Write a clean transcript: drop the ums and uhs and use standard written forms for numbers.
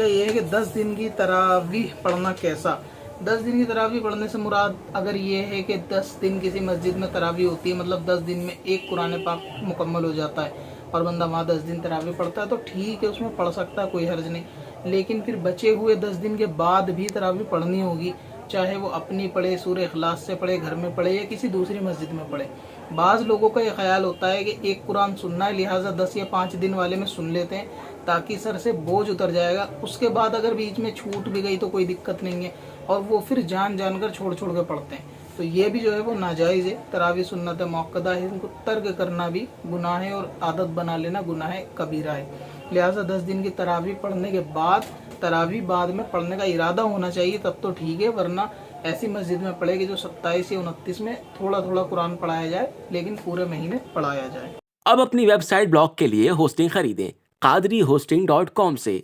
یہ ہے کہ 10 دن کی تراویح پڑھنا کیسا. 10 دن کی تراویح پڑھنے سے مراد اگر یہ ہے کہ 10 دن کسی مسجد میں تراویح ہوتی ہے، مطلب 10 دن میں ایک قرآن پاک مکمل ہو جاتا ہے اور بندہ وہاں 10 دن تراویح پڑھتا ہے تو ٹھیک ہے، اس میں پڑھ سکتا ہے، کوئی حرج نہیں. لیکن پھر بچے ہوئے 10 دن کے بعد بھی تراویح پڑھنی ہوگی، چاہے وہ اپنی پڑھے، سورہ اخلاص سے پڑھے، گھر میں پڑھے یا کسی دوسری مسجد میں پڑھے. بعض لوگوں کا یہ خیال ہوتا ہے کہ ایک قرآن سننا ہے، لہٰذا 10 یا 5 دن والے میں سن لیتے ہیں تاکہ سر سے بوجھ اتر جائے گا. اس کے بعد اگر بیچ میں چھوٹ بھی گئی تو کوئی دقت نہیں ہے، اور وہ پھر جان جان کر چھوڑ چھوڑ کے پڑھتے ہیں. تو یہ بھی جو ہے وہ ناجائز ہے. تراویح سنت موقدہ ہے، ان کو ترک کرنا بھی گناہ ہے اور عادت بنا لینا گناہ کبیرہ ہے. لہٰذا 10 دن کی تراویح پڑھنے کے بعد تراویح بعد میں پڑھنے کا ارادہ ہونا چاہیے، تب تو ٹھیک ہے، ورنہ ایسی مسجد میں پڑھے کہ جو 27 یا 29 میں تھوڑا تھوڑا قرآن پڑھایا جائے لیکن پورے مہینے پڑھایا جائے. اب اپنی ویب سائٹ بلاگ کے لیے ہوسٹنگ خریدیں قادری hosting.com سے.